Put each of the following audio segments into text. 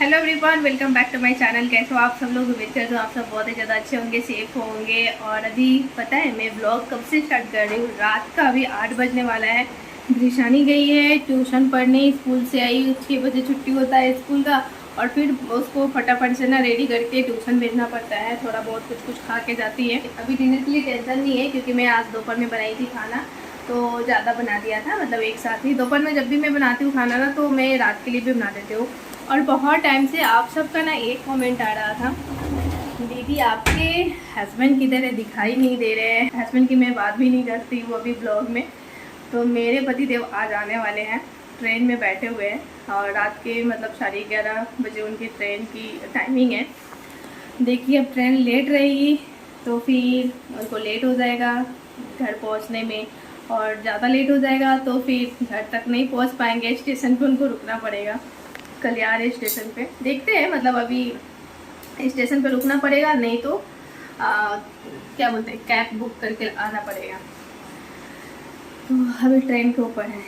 Hello everyone, welcome back to my channel. कैसे हो आप सब लोग? उम्मीद करते हो आप सब बहुत ही ज़्यादा अच्छे होंगे, सेफ होंगे। और अभी पता है मैं व्लॉग कब से स्टार्ट कर रही हूँ? रात का अभी 8 बजने वाला है। दिशानी गई है ट्यूशन पढ़ने, स्कूल से आई, 6 बजे छुट्टी होता है स्कूल का। और फिर उसको फटाफट से ना रेडी करके ट्यूशन भेजना पड़ता है। थोड़ा बहुत कुछ कुछ खा के जाती है। अभी डिनर के लिए टेंशन नहीं है क्योंकि मैं आज दोपहर में बनाई थी खाना, तो ज़्यादा बना दिया था। मतलब एक साथ ही दोपहर में जब भी मैं बनाती हूँ खाना ना, तो मैं रात के लिए भी बना देती हूँ। और बहुत टाइम से आप सबका ना एक कमेंट आ रहा था, दीदी आपके हस्बैंड किधर है, दिखाई नहीं दे रहे हैं। हस्बैंड की मैं बात भी नहीं करती हूँ अभी ब्लॉग में। तो मेरे पति देव आज आने वाले हैं, ट्रेन में बैठे हुए हैं। और रात के मतलब 11:30 बजे उनकी ट्रेन की टाइमिंग है। देखिए अब ट्रेन लेट रहेगी तो फिर उनको लेट हो जाएगा घर पहुंचने में, और ज़्यादा लेट हो जाएगा तो फिर घर तक नहीं पहुंच पाएंगे। स्टेशन पे उनको रुकना पड़ेगा, कल्याण स्टेशन पे। देखते हैं, मतलब अभी स्टेशन पे रुकना पड़ेगा, नहीं तो क्या बोलते हैं, कैब बुक करके आना पड़ेगा। तो अभी ट्रेन के ऊपर है।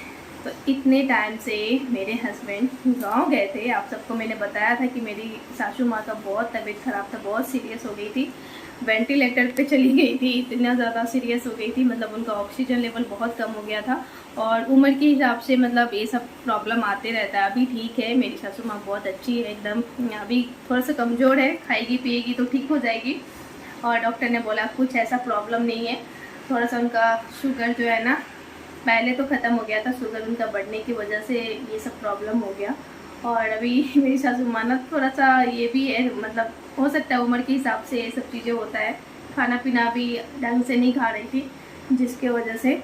तो इतने टाइम से मेरे हस्बैंड गांव गए थे। आप सबको मैंने बताया था कि मेरी सासू माँ का बहुत तबीयत ख़राब था, बहुत सीरियस हो गई थी, वेंटिलेटर पे चली गई थी। इतना ज़्यादा सीरियस हो गई थी, मतलब उनका ऑक्सीजन लेवल बहुत कम हो गया था। और उम्र के हिसाब से मतलब ये सब प्रॉब्लम आते रहता है। अभी ठीक है, मेरी सासू माँ बहुत अच्छी है एकदम। अभी थोड़ा सा कमज़ोर है, खाएगी पिएगी तो ठीक हो जाएगी। और डॉक्टर ने बोला कुछ ऐसा प्रॉब्लम नहीं है। थोड़ा सा उनका शुगर जो है ना, पहले तो ख़त्म हो गया था, शुगर उनका बढ़ने की वजह से ये सब प्रॉब्लम हो गया। और अभी मेरी सासू माँ ना थोड़ा सा ये भी है, मतलब हो सकता है उम्र के हिसाब से ये सब चीज़ें होता है। खाना पीना भी ढंग से नहीं खा रही थी, जिसके वजह से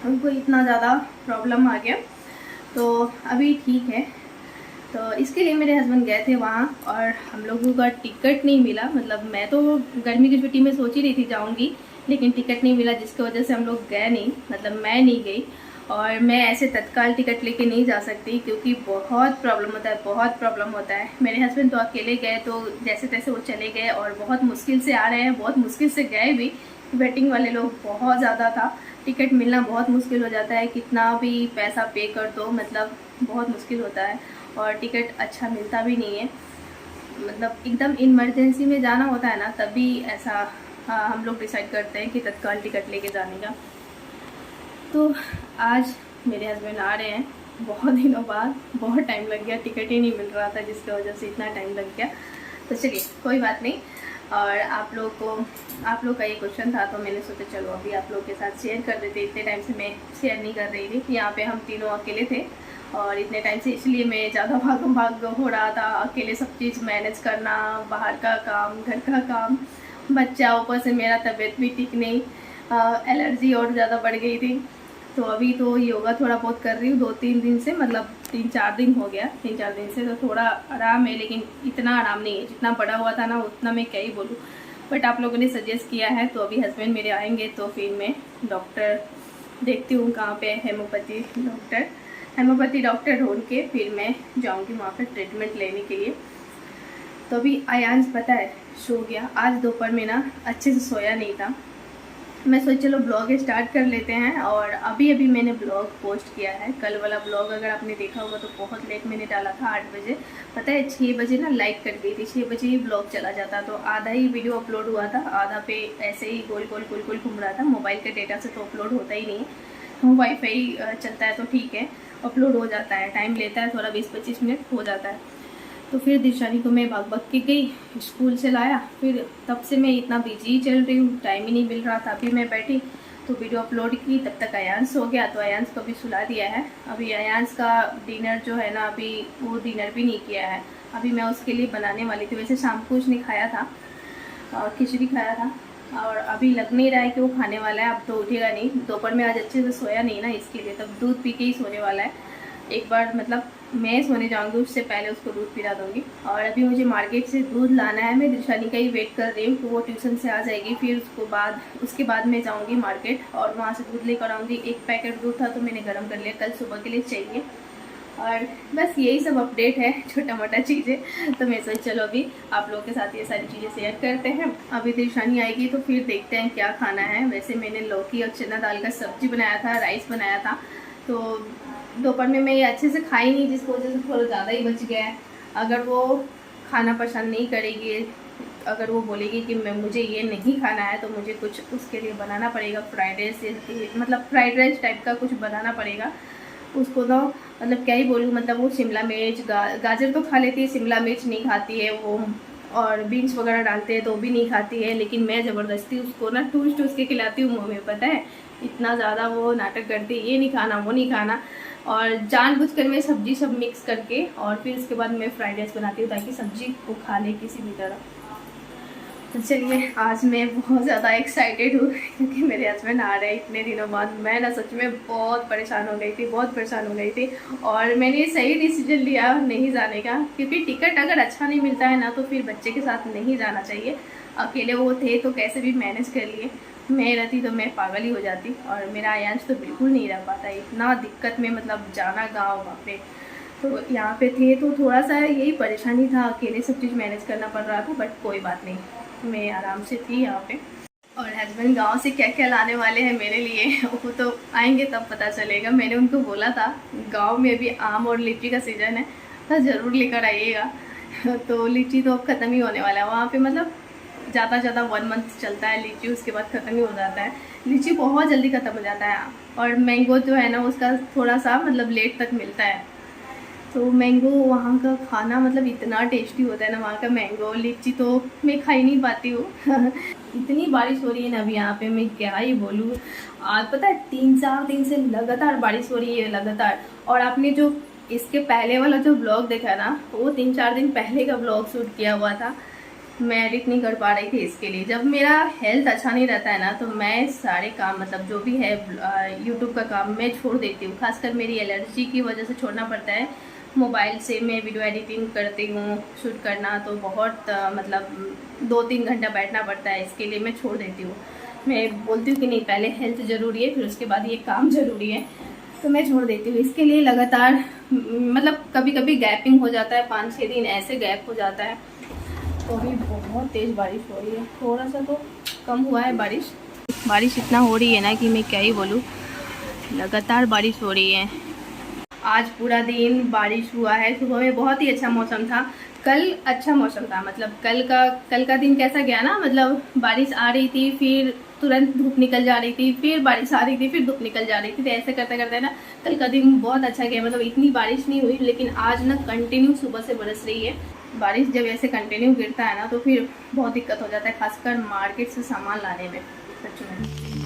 उनको इतना ज़्यादा प्रॉब्लम आ गया। तो अभी ठीक है। तो इसके लिए मेरे हस्बैंड गए थे वहाँ, और हम लोगों का टिकट नहीं मिला। मतलब मैं तो गर्मी की छुट्टी में सोच ही रही थी जाऊँगी, लेकिन टिकट नहीं मिला, जिसकी वजह से हम लोग गए नहीं। मतलब मैं नहीं गई। और मैं ऐसे तत्काल टिकट लेके नहीं जा सकती क्योंकि बहुत प्रॉब्लम होता है, बहुत प्रॉब्लम होता है। मेरे हस्बैंड तो अकेले गए, तो जैसे तैसे वो चले गए, और बहुत मुश्किल से आ रहे हैं, बहुत मुश्किल से गए भी। वेटिंग वाले लोग बहुत ज़्यादा था, टिकट मिलना बहुत मुश्किल हो जाता है। कितना भी पैसा पे कर दो, मतलब बहुत मुश्किल होता है। और टिकट अच्छा मिलता भी नहीं है। मतलब एकदम इमरजेंसी में जाना होता है ना, तभी ऐसा हम लोग डिसाइड करते हैं कि तत्काल टिकट लेके जाने का। तो आज मेरे हस्बैंड आ रहे हैं बहुत दिनों बाद। बहुत टाइम लग गया, टिकट ही नहीं मिल रहा था, जिसकी वजह से इतना टाइम लग गया। तो चलिए कोई बात नहीं। और आप लोग का ये क्वेश्चन था, तो मैंने सोचा चलो अभी आप लोग के साथ शेयर कर देते। इतने टाइम से मैं शेयर नहीं कर रही थी। यहाँ पे हम तीनों अकेले थे, और इतने टाइम से इसलिए मैं ज़्यादा भागम भाग हो रहा था। अकेले सब चीज़ मैनेज करना, बाहर का काम, घर का काम, बच्चा, ऊपर से मेरा तबीयत भी ठीक नहीं, एलर्जी और ज़्यादा बढ़ गई थी। तो अभी तो योगा थोड़ा बहुत कर रही हूँ 2-3 दिन से, मतलब 3-4 दिन हो गया, 3-4 दिन से तो थोड़ा आराम है। लेकिन इतना आराम नहीं है जितना बड़ा हुआ था ना, उतना मैं क्या ही बोलूँ। बट आप लोगों ने सजेस्ट किया है, तो अभी हस्बैंड मेरे आएंगे तो फिर मैं डॉक्टर देखती हूँ कहाँ पे हेमोपैथी डॉक्टर ढूंढ के फिर मैं जाऊँगी वहाँ पर ट्रीटमेंट लेने के लिए। तो अभी आयांश पता है सो गया। आज दोपहर में ना अच्छे से सोया नहीं था। मैं सोच चलो ब्लॉग स्टार्ट कर लेते हैं। और अभी अभी मैंने ब्लॉग पोस्ट किया है। कल वाला ब्लॉग अगर आपने देखा होगा तो बहुत लेट मैंने डाला था, 8 बजे। पता है 6 बजे ना लाइट कट गई थी, 6 बजे ही ब्लॉग चला जाता, तो आधा ही वीडियो अपलोड हुआ था, आधा पे ऐसे ही गोल गोल गोल गोल घूम रहा था। मोबाइल के डेटा से तो अपलोड होता ही नहीं है, वाईफाई चलता है तो ठीक है, अपलोड हो जाता है। टाइम लेता है थोड़ा, 20-25 मिनट हो जाता है। तो फिर दिशानी को मैं भाग भाग के गई, स्कूल से लाया। फिर तब से मैं इतना बिजी चल रही हूँ, टाइम ही नहीं मिल रहा था। अभी मैं बैठी तो वीडियो अपलोड की, तब तक अयांश हो गया, तो अयांश को भी सुला दिया है। अभी अयांश का डिनर जो है ना, अभी वो डिनर भी नहीं किया है। अभी मैं उसके लिए बनाने वाली थी। वैसे शाम को उसने खाया था, खिचड़ी खाया था, और अभी लग नहीं रहा है कि वो खाने वाला है। अब तो उठेगा नहीं, दोपहर में आज अच्छे से सोया नहीं ना, इसके लिए तब दूध पी के ही सोने वाला है। एक बार मतलब मैं सोने जाऊंगी उससे पहले उसको दूध पिला दूंगी। और अभी मुझे मार्केट से दूध लाना है, मैं दिशानी का ही वेट कर रही हूँ कि वो ट्यूशन से आ जाएगी। फिर उसके बाद मैं जाऊंगी मार्केट और वहाँ से दूध लेकर आऊँगी। एक पैकेट दूध था तो मैंने गर्म कर लिया, कल सुबह के लिए चाहिए। और बस यही सब अपडेट है, छोटा मोटा चीज़ें। तो मैं सोच चलो अभी आप लोगों के साथ ये सारी चीज़ें शेयर करते हैं। अभी दिशानी आएगी तो फिर देखते हैं क्या खाना है। वैसे मैंने लौकी और चना दाल का सब्जी बनाया था, राइस बनाया था। तो दोपहर में मैं ये अच्छे से खाई नहीं, जिसकी वजह से थोड़ा ज़्यादा ही बच गया है। अगर वो खाना पसंद नहीं करेगी, अगर वो बोलेगी कि मुझे ये नहीं खाना है, तो मुझे कुछ उसके लिए बनाना पड़ेगा। फ्राइड राइस मतलब फ्राइड राइस टाइप का कुछ बनाना पड़ेगा उसको। तो मतलब क्या ही बोलूँ, मतलब वो शिमला मिर्च गाजर तो खा लेती है, शिमला मिर्च नहीं खाती है वो, और बीन्स वगैरह डालते हैं तो भी नहीं खाती है। लेकिन मैं ज़बरदस्ती उसको ना टूस टूस के खिलाती हूँ मुँह में, पता है इतना ज़्यादा वो नाटक करती है, ये नहीं खाना वो नहीं खाना। और जानबूझकर मैं सब्जी सब मिक्स करके और फिर उसके बाद मैं फ्राइड राइस बनाती हूँ ताकि सब्जी को खा ले किसी भी तरह। तो चलिए, आज मैं बहुत ज़्यादा एक्साइटेड हूँ क्योंकि मेरे हस्बैंड आ रहे हैं इतने दिनों बाद। मैं ना सच में बहुत परेशान हो गई थी, बहुत परेशान हो गई थी, और मैंने सही डिसीजन लिया नहीं जाने का, क्योंकि टिकट अगर अच्छा नहीं मिलता है ना तो फिर बच्चे के साथ नहीं जाना चाहिए। अकेले वो थे तो कैसे भी मैनेज कर लिए, मैं रहती तो मैं पागल ही हो जाती, और मेरा आयांश तो बिल्कुल नहीं रह पाता, इतना दिक्कत में मतलब जाना गाँव वहाँ पे। तो यहाँ पे थे तो थोड़ा सा यही परेशानी था, अकेले सब चीज़ मैनेज करना पड़ रहा था, बट कोई बात नहीं, मैं आराम से थी यहाँ पे। और हस्बैंड गांव से क्या क्या लाने वाले हैं मेरे लिए वो तो आएंगे तब पता चलेगा। मैंने उनको बोला था गांव में भी आम और लीची का सीज़न है तो ज़रूर लेकर आइएगा। तो लीची तो अब ख़त्म ही होने वाला है वहाँ पे, मतलब ज़्यादा 1 मंथ चलता है लीची, उसके बाद ख़त्म ही हो जाता है। लीची बहुत जल्दी ख़त्म हो जाता है, और मैंगो जो है ना उसका थोड़ा सा मतलब लेट तक मिलता है। तो मैंगो वहाँ का खाना मतलब इतना टेस्टी होता है ना वहाँ का मैंगो। लीची तो मैं खा ही नहीं पाती हूँ इतनी बारिश हो रही है ना अभी यहाँ पे, मैं क्या ही बोलूँ। आज पता है 3-4 दिन से लगातार बारिश हो रही है लगातार। और आपने जो इसके पहले वाला जो ब्लॉग देखा ना, वो 3-4 दिन पहले का ब्लॉग शूट किया हुआ था। मैं एडिट नहीं कर पा रही थी इसके लिए। जब मेरा हेल्थ अच्छा नहीं रहता है ना तो मैं सारे काम मतलब जो भी है यूट्यूब का काम मैं छोड़ देती हूँ। खासकर मेरी एलर्जी की वजह से छोड़ना पड़ता है। मोबाइल से मैं वीडियो एडिटिंग करती हूँ, शूट करना तो बहुत मतलब 2-3 घंटा बैठना पड़ता है, इसके लिए मैं छोड़ देती हूँ। मैं बोलती हूँ कि नहीं, पहले हेल्थ ज़रूरी है फिर उसके बाद ये काम ज़रूरी है, तो मैं छोड़ देती हूँ। इसके लिए लगातार मतलब कभी कभी गैपिंग हो जाता है, 5-6 दिन ऐसे गैप हो जाता है। तो अभी बहुत तेज़ बारिश हो रही है, थोड़ा सा तो कम हुआ है बारिश इतना हो रही है ना कि मैं क्या ही बोलूँ, लगातार बारिश हो रही है। आज पूरा दिन बारिश हुआ है, सुबह में बहुत ही अच्छा मौसम था, कल अच्छा मौसम था, मतलब कल का दिन कैसा गया ना, मतलब बारिश आ रही थी फिर तुरंत धूप निकल जा रही थी, फिर बारिश आ रही थी फिर धूप निकल जा रही थी, तो ऐसे करते करते ना कल का दिन बहुत अच्छा गया। मतलब इतनी बारिश नहीं हुई, लेकिन आज ना कंटिन्यू सुबह से बरस रही है बारिश। जब ऐसे कंटिन्यू गिरता है ना तो फिर बहुत दिक्कत हो जाता है, खासकर मार्केट से सामान लाने में, सच में।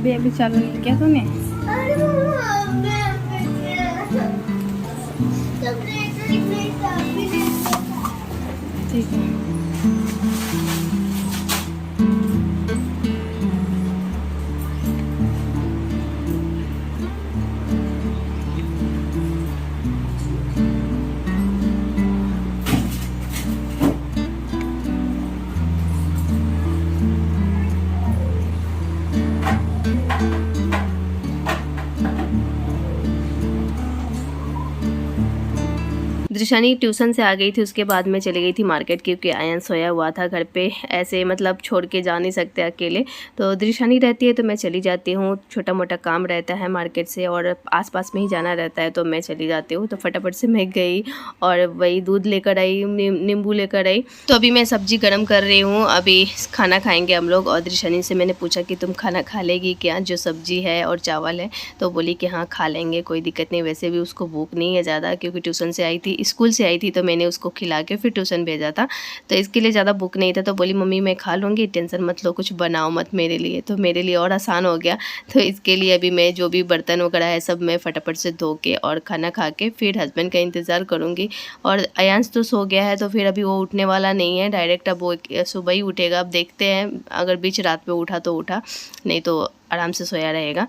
अभी चालू नहीं किया तूने? ठीक है। दृशानी ट्यूशन से आ गई थी, उसके बाद में चली गई थी मार्केट, क्योंकि आयन सोया हुआ था घर पे, ऐसे मतलब छोड़ के जा नहीं सकते अकेले। तो दृशानी रहती है तो मैं चली जाती हूँ, छोटा मोटा काम रहता है मार्केट से और आसपास में ही जाना रहता है तो मैं चली जाती हूँ। तो फटाफट से मैं गई और वही दूध लेकर आई, नींबू लेकर आई। तो अभी मैं सब्जी गर्म कर रही हूँ, अभी खाना खाएँगे हम लोग। और दृशानी से मैंने पूछा कि तुम खाना खा लेगी क्या, जो सब्जी है और चावल है, तो बोली कि हाँ खा लेंगे, कोई दिक्कत नहीं। वैसे भी उसको भूख नहीं है ज़्यादा, क्योंकि ट्यूशन से आई थी, स्कूल से आई थी तो मैंने उसको खिला के फिर ट्यूशन भेजा था, तो इसके लिए ज़्यादा भूख नहीं था। तो बोली मम्मी मैं खा लूँगी, टेंशन मत लो, कुछ बनाओ मत मेरे लिए। तो मेरे लिए और आसान हो गया। तो इसके लिए अभी मैं जो भी बर्तन वगैरह है सब मैं फटाफट से धो के और खाना खा के फिर हस्बैंड का इंतज़ार करूँगी। और अयांश तो सो गया है तो फिर अभी वो उठने वाला नहीं है, डायरेक्ट अब वो सुबह ही उठेगा। अब देखते हैं, अगर बीच रात में उठा तो उठा, नहीं तो आराम से सोया रहेगा।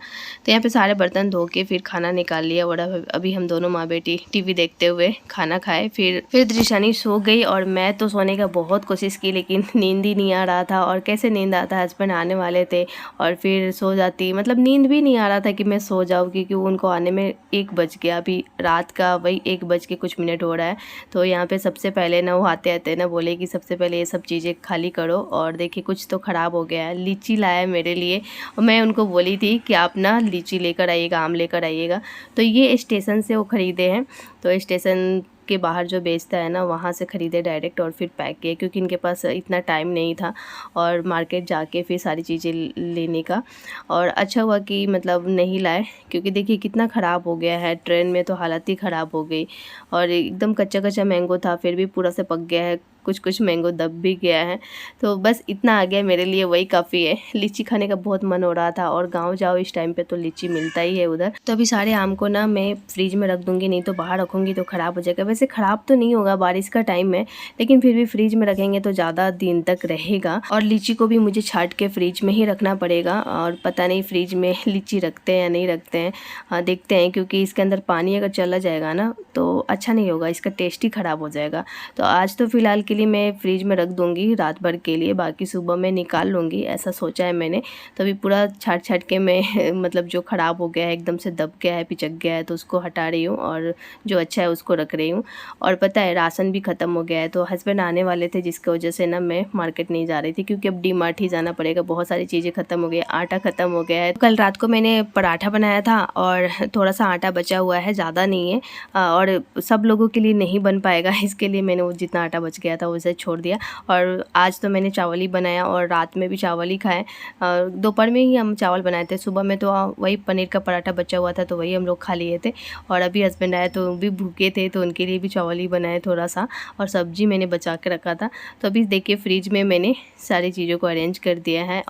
तो यहाँ पे सारे बर्तन धो के फिर खाना निकाल लिया और अभी हम दोनों माँ बेटी टीवी देखते हुए खाना खाए। फिर दृशानी सो गई और मैं तो सोने का बहुत कोशिश की, लेकिन नींद ही नहीं आ रहा था। और कैसे नींद आता, हस्बैंड आने वाले थे और फिर सो जाती, मतलब नींद भी नहीं आ रहा था कि मैं सो जाऊँ, क्योंकि उनको आने में 1 बज गया। अभी रात का वही 1 बज के कुछ मिनट हो रहा है। तो यहाँ पे सबसे पहले ना वो आते आते ना बोले कि सबसे पहले ये सब चीज़ें खाली करो। और देखिए कुछ तो ख़राब हो गया है। लीची लाया मेरे लिए और मैं उनको बोली थी कि आप ना लीची लेकर आइएगा, आम लेकर आइएगा। तो ये स्टेशन से वो ख़रीदे हैं, तो स्टेशन के बाहर जो बेचता है ना वहाँ से ख़रीदे डायरेक्ट और फिर पैक किए, क्योंकि इनके पास इतना टाइम नहीं था और मार्केट जाके फिर सारी चीज़ें लेने का। और अच्छा हुआ कि मतलब नहीं लाए, क्योंकि देखिए कितना ख़राब हो गया है। ट्रेन में तो हालत ही ख़राब हो गई और एकदम कच्चा कच्चा मैंगो था, फिर भी पूरा से पक गया है, कुछ मैंगो दब भी गया है। तो बस इतना आ गया, मेरे लिए वही काफ़ी है। लीची खाने का बहुत मन हो रहा था और गांव जाओ इस टाइम पे तो लीची मिलता ही है उधर। तो अभी सारे आम को ना मैं फ्रिज में रख दूंगी, नहीं तो बाहर रखूंगी तो ख़राब हो जाएगा। वैसे ख़राब तो नहीं होगा, बारिश का टाइम है, लेकिन फिर भी फ्रिज में रखेंगे तो ज़्यादा दिन तक रहेगा। और लीची को भी मुझे छाट के फ्रिज में ही रखना पड़ेगा। और पता नहीं फ्रिज में लीची रखते हैं या नहीं रखते हैं, देखते हैं, क्योंकि इसके अंदर पानी अगर चला जाएगा ना तो अच्छा नहीं होगा, इसका टेस्ट ही ख़राब हो जाएगा। तो आज तो फ़िलहाल के लिए मैं फ्रिज में रख दूंगी रात भर के लिए, बाकी सुबह में निकाल लूँगी, ऐसा सोचा है मैंने। तो अभी पूरा छाट के मैं मतलब जो ख़राब हो गया है, एकदम से दब गया है, पिचक गया है, तो उसको हटा रही हूँ और जो अच्छा है उसको रख रही हूँ। और पता है राशन भी ख़त्म हो गया है, तो हस्बैंड आने वाले थे जिसकी वजह से ना मैं मार्केट नहीं जा रही थी, क्योंकि अब DMart ही जाना पड़ेगा। बहुत सारी चीज़ें ख़त्म हो गई, आटा ख़त्म हो गया है। कल रात को मैंने पराठा बनाया था और थोड़ा सा आटा बचा हुआ है, ज़्यादा नहीं है, और सब लोगों के लिए नहीं बन पाएगा, इसके लिए मैंने वो जितना आटा बच गया था उसे छोड़ दिया। और आज तो मैंने चावल ही बनाया और रात में भी चावल ही खाए। दोपहर में ही हम चावल बनाए थे, सुबह में तो वही पनीर का पराठा बचा हुआ था तो वही हम लोग खा लिए थे। और अभी हस्बैंड आए तो भी भूखे थे तो उनके लिए भी चावल ही बनाए थोड़ा सा, और सब्जी मैंने बचा के रखा था। तो अभी देखिए फ्रिज में मैंने सारी चीज़ों को अरेंज कर दिया है।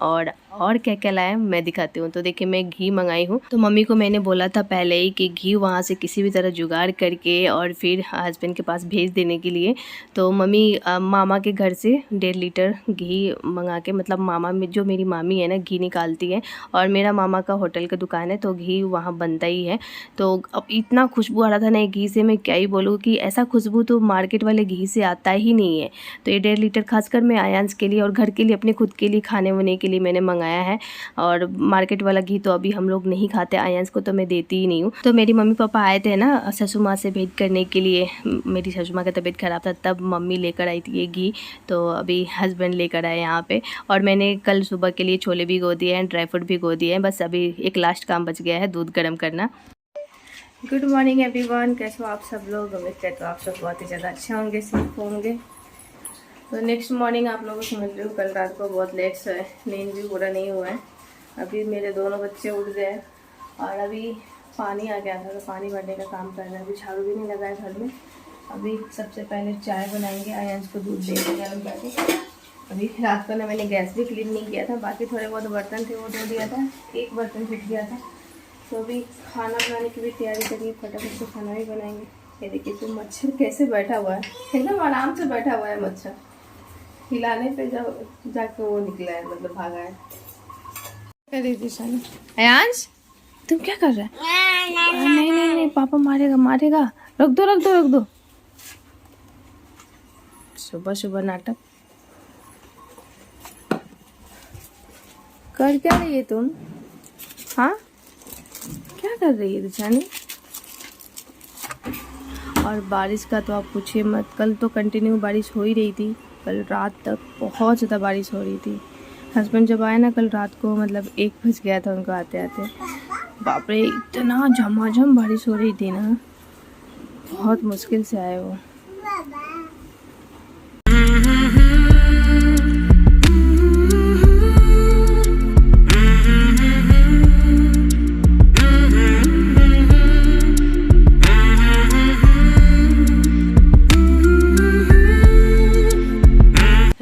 और क्या क्या लाया मैं दिखाती हूँ। तो देखिए मैं घी मंगाई हूँ, तो मम्मी को मैंने बोला था पहले ही कि घी वहाँ से किसी भी तरह जुगाड़ करके और फिर हस्बैंड के पास भेज देने के लिए। तो मम्मी मामा के घर से 1.5 लीटर घी मंगा के, मतलब मामा में जो मेरी मामी है ना घी निकालती है, और मेरा मामा का होटल का दुकान है तो घी वहाँ बनता ही है। तो अब इतना खुशबू आ रहा था ना घी से, मैं क्या ही बोलूँ कि ऐसा खुशबू तो मार्केट वाले घी से आता ही नहीं है। तो ये 1.5 लीटर खासकर मैं आयांश के लिए और घर के लिए, अपने खुद के लिए खाने वाने के लिए मैंने मंगाया है। और मार्केट वाला घी तो अभी हम लोग नहीं खाते, आयांश को तो मैं देती ही नहीं हूँ। तो मेरी मम्मी पापा आए थे ना ससुर माँ से भेंट करने के लिए, मेरी ससुर माँ का तबीयत ख़राब था तब मम्मी लेकर आई थी ये घी, तो अभी हस्बैंड लेकर आए यहाँ पे। और मैंने कल सुबह के लिए छोले भिगो दिए हैं, ड्राई फ्रूट भिगो दिए हैं, बस अभी एक लास्ट काम बच गया है, दूध गर्म करना। गुड मॉर्निंग एवरीवन, कैसे हो आप सब लोग। उम्मीद करते हो आप सब बहुत ही ज़्यादा अच्छे होंगे, सेफ होंगे। तो नेक्स्ट मॉर्निंग आप लोगों को मिल रही हूँ। कल रात को बहुत लेट से नींद भी पूरा नहीं हुआ है। अभी मेरे दोनों बच्चे उठ गए और अभी पानी आ गया था तो पानी भरने का काम कर रहे हैं। अभी झाड़ू भी नहीं लगा है घर में। अभी सबसे पहले चाय बनाएंगे, आयांश को दूध देंगे गर्म करके। अभी रात को ना मैंने गैस भी क्लीन नहीं किया था, बाकी थोड़े बहुत बर्तन थे वो धो दिया था, एक बर्तन फिट गया था। तो अभी खाना बनाने की भी तैयारी करिए, फटाफट से खाना भी बनाएंगे। ये देखिए तो मच्छर कैसे बैठा हुआ है, एकदम आराम से बैठा हुआ है मच्छर। हिलाने पे जब जाके वो निकला है, मतलब भागा है। आयांश तुम क्या कर रहे हैं? नहीं नहीं नहीं, पापा मारेगा मारेगा, रख दो रख दो रख दो। सुबह सुबह नाटक कर क्या रही है तुम? हाँ क्या कर रही है दिशानी? और बारिश का तो आप पूछिए मत, कल तो कंटिन्यू बारिश हो ही रही थी। कल रात तक बहुत ज़्यादा बारिश हो रही थी। हस्बैंड जब आए ना कल रात को, मतलब 1 बज गया था उनको आते आते। बाप रे इतना झमाझम बारिश हो रही थी ना, बहुत मुश्किल से आए वो।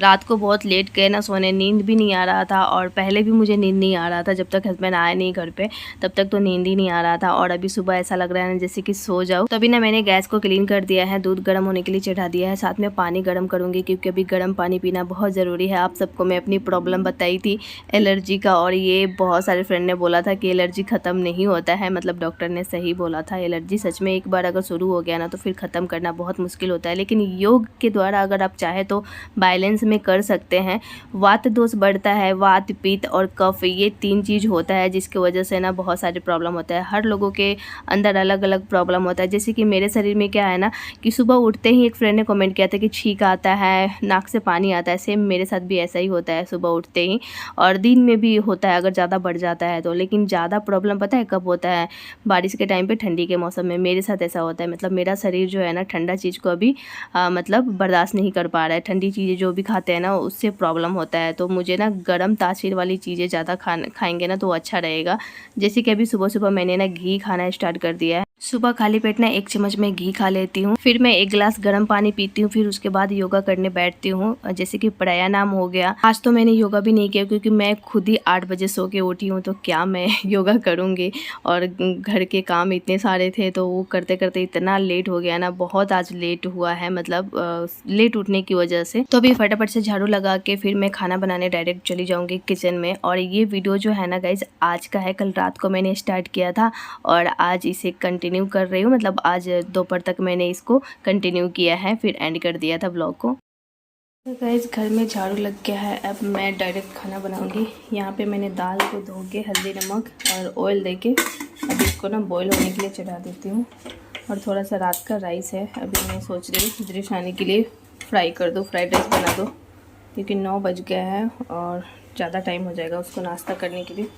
रात को बहुत लेट गए ना सोने, नींद भी नहीं आ रहा था। और पहले भी मुझे नींद नहीं आ रहा था जब तक हस्बैंड आया नहीं घर पे, तब तक तो नींद ही नहीं आ रहा था। और अभी सुबह ऐसा लग रहा है ना जैसे कि सो जाओ। तो अभी ना मैंने गैस को क्लीन कर दिया है, दूध गर्म होने के लिए चढ़ा दिया है, साथ में पानी गर्म करूँगी क्योंकि अभी गर्म पानी पीना बहुत ज़रूरी है। आप सबको मैं अपनी प्रॉब्लम बताई थी एलर्जी का, और ये बहुत सारे फ्रेंड ने बोला था कि एलर्जी ख़त्म नहीं होता है। मतलब डॉक्टर ने सही बोला था, एलर्जी सच में एक बार अगर शुरू हो गया ना तो फिर ख़त्म करना बहुत मुश्किल होता है। लेकिन योग के द्वारा अगर आप चाहे तो बैलेंस में कर सकते हैं। वात दोष बढ़ता है, वात, पित्त और कफ, ये 3 चीज़ होता है जिसकी वजह से ना बहुत सारे प्रॉब्लम होता है। हर लोगों के अंदर अलग अलग प्रॉब्लम होता है। जैसे कि मेरे शरीर में क्या है ना कि सुबह उठते ही एक फ्रेंड ने कमेंट किया था कि छींक आता है, नाक से पानी आता है। सेम मेरे साथ भी ऐसा ही होता है सुबह उठते ही, और दिन में भी होता है अगर ज़्यादा बढ़ जाता है तो। लेकिन ज़्यादा प्रॉब्लम पता है कब होता है? बारिश के टाइम पे, ठंडी के मौसम में। मेरे साथ ऐसा होता है, मतलब मेरा शरीर जो है ना ठंडा चीज़ को अभी मतलब बर्दाश्त नहीं कर पा रहा है। ठंडी चीज़ें जो भी खाते हैं ना उससे प्रॉब्लम होता है। तो मुझे ना गर्म तासीर वाली चीज़ें ज़्यादा खाएंगे ना तो अच्छा रहेगा। जैसे कि अभी सुबह सुबह मैंने ना घी खाना स्टार्ट कर दिया है। सुबह खाली पेट ना 1 चम्मच में घी खा लेती हूँ, फिर मैं 1 गिलास गर्म पानी पीती हूँ, फिर उसके बाद योगा करने बैठती हूँ। जैसे कि प्राणायाम हो गया। आज तो मैंने योगा भी नहीं किया क्योंकि मैं खुद ही 8 बजे सो के उठी हूँ, तो क्या मैं योगा करूँगी। और घर के काम इतने सारे थे तो वो करते करते इतना लेट हो गया ना, बहुत आज लेट हुआ है, मतलब लेट उठने की वजह से। तो अभी फटाफट से झाड़ू लगा के फिर मैं खाना बनाने डायरेक्ट चली जाऊँगी किचन में। और ये वीडियो जो है ना गाइज आज का है, कल रात को मैंने स्टार्ट किया था और आज इसे कंटिन्यू कर रही हूँ। मतलब आज दोपहर तक मैंने इसको कंटिन्यू किया है, फिर एंड कर दिया था ब्लॉग को। तो गाइस घर में झाड़ू लग गया है, अब मैं डायरेक्ट खाना बनाऊंगी। यहाँ पे मैंने दाल को धो के हल्दी, नमक और ऑयल देके अब इसको ना बॉईल होने के लिए चढ़ा देती हूँ। और थोड़ा सा रात का राइस है, अभी मैं सोच रही हूँ दृशानी के लिए फ्राई कर दो, फ्राइड राइस बना दो, क्योंकि 9 बज गया है और ज़्यादा टाइम हो जाएगा उसको नाश्ता करने के लिए।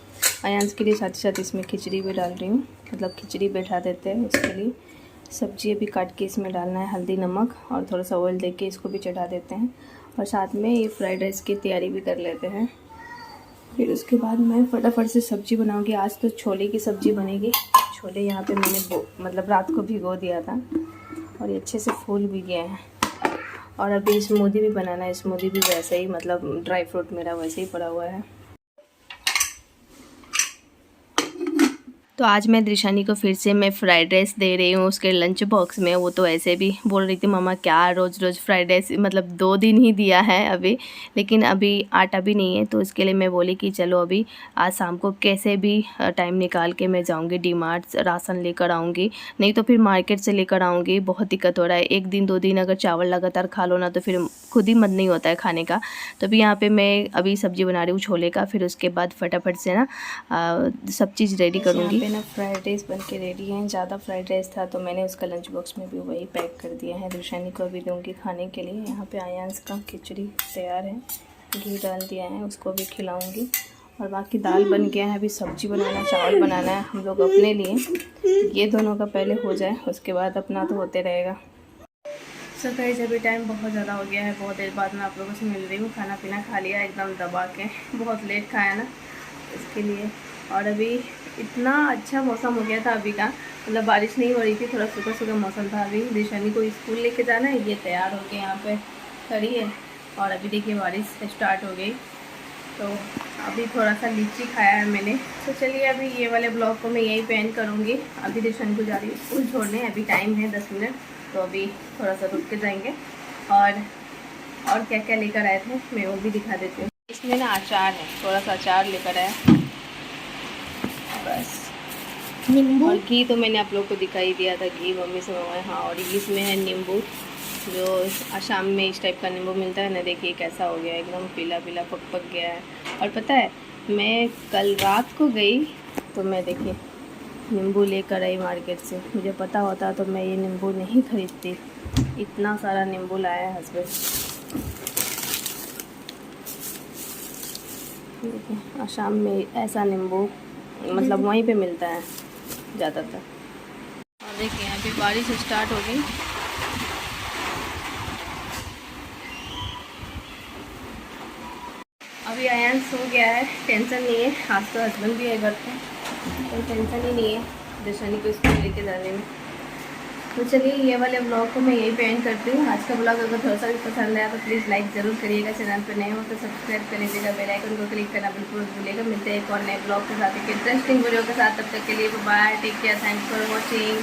आयांश के लिए साथ ही साथ इसमें खिचड़ी भी डाल रही हूँ, मतलब खिचड़ी बैठा देते हैं उसके लिए। सब्जी अभी काट के इसमें डालना है, हल्दी, नमक और थोड़ा सा ऑयल देके इसको भी चढ़ा देते हैं। और साथ में ये फ्राइड राइस की तैयारी भी कर लेते हैं। फिर उसके बाद मैं फटाफट से सब्ज़ी बनाऊँगी। आज तो छोले की सब्ज़ी बनेगी। छोले यहाँ पे मैंने मतलब रात को भिगो दिया था और ये अच्छे से फूल भी गए हैं। और अभी स्मूदी भी बनाना है, स्मूदी भी वैसे ही, मतलब ड्राई फ्रूट मेरा वैसे ही पड़ा हुआ है। तो आज मैं दृशानी को फिर से मैं फ़्राइड राइस दे रही हूँ उसके लंच बॉक्स में। वो तो ऐसे भी बोल रही थी मम्मा क्या रोज़ रोज़ फ्राइड राइस, मतलब 2 दिन ही दिया है अभी, लेकिन अभी आटा भी नहीं है। तो इसके लिए मैं बोली कि चलो अभी आज शाम को कैसे भी टाइम निकाल के मैं जाऊँगी डी-मार्ट, राशन लेकर आऊँगी, नहीं तो फिर मार्केट से लेकर आऊँगी। बहुत दिक्कत हो रहा है, 1 दिन 2 दिन अगर चावल लगातार खा लो ना तो फिर खुद ही मन नहीं होता है खाने का। तो अभी यहाँ पर मैं अभी सब्ज़ी बना रही हूँ छोले का, फिर उसके बाद फटाफट से ना सब चीज़ रेडी करूँगी। ना फ्राइड राइस बन के रेडी हैं। ज़्यादा फ्राइड राइस था तो मैंने उसका लंच बॉक्स में भी वही पैक कर दिया है। दृशानी को भी दूंगी खाने के लिए। यहाँ पे आयांश का खिचड़ी तैयार है, घी डाल दिया है, उसको भी खिलाऊंगी। और बाकी दाल बन गया है, अभी सब्जी बनाना, चावल बनाना है हम लोग अपने लिए। ये दोनों का पहले हो जाए, उसके बाद अपना तो होते रहेगा। सो गाइस अभी टाइम बहुत ज़्यादा हो गया है, बहुत देर बाद मैं आप लोगों से मिल रही हूँ। खाना पीना खा लिया एकदम दबा के, बहुत लेट खाया ना इसके लिए। और अभी इतना अच्छा मौसम हो गया था अभी का, मतलब बारिश नहीं हो रही थी, थोड़ा सूखा सूखा मौसम था। अभी दृशानी को स्कूल लेके जाना है, ये तैयार हो के यहाँ पे खड़ी है। और अभी देखिए बारिश स्टार्ट हो गई। तो अभी थोड़ा सा लीची खाया है मैंने। तो चलिए अभी ये वाले ब्लॉग को मैं यही पे एंड करूँगी। अभी दृशानी को जा रही हूँ स्कूल छोड़ने, अभी टाइम है 10 मिनट, तो अभी थोड़ा सा रुक के जाएंगे। और क्या क्या लेकर आए थे मैं वो भी दिखा देती हूँ। इसमें ना अचार है, थोड़ा सा अचार लेकर आया बस। नींबू और घी तो मैंने आप लोग को दिखाई दिया था, घी मम्मी से मंगवाया। हाँ, और इसमें है नींबू, जो आसाम में इस टाइप का नींबू मिलता है ना। देखिए कैसा हो गया, एकदम पीला पीला पक गया है। और पता है मैं कल रात को गई तो मैं देखिए नींबू लेकर आई मार्केट से। मुझे पता होता तो मैं ये नींबू नहीं खरीदती। इतना सारा नींबू लाया है हस्बैंड। देखिए आसाम में ऐसा नींबू मतलब वहीं पे मिलता है ज़्यादातर। और देखिए अभी बारिश स्टार्ट हो गई। अभी आयांश सो गया है, टेंशन नहीं है। आज तो हस्बैंड भी है घर पे, कोई टेंशन ही नहीं है दृशानी को स्कूल लेके जाने में। तो चलिए ये वाले ब्लॉग को मैं यही पे एंड करती हूँ। आज का ब्लॉग अगर थोड़ा सा भी पसंद आया तो प्लीज़ लाइक ज़रूर करिएगा, चैनल पर नए हो तो सब्सक्राइब कर लीजिएगा, बेल आइकन को क्लिक करना बिल्कुल भूलिएगा। मिलते हैं एक और नए ब्लॉग के साथ, एक इंटरेस्टिंग वीडियो के साथ। तब तक के लिए bye, take care, thanks for watching.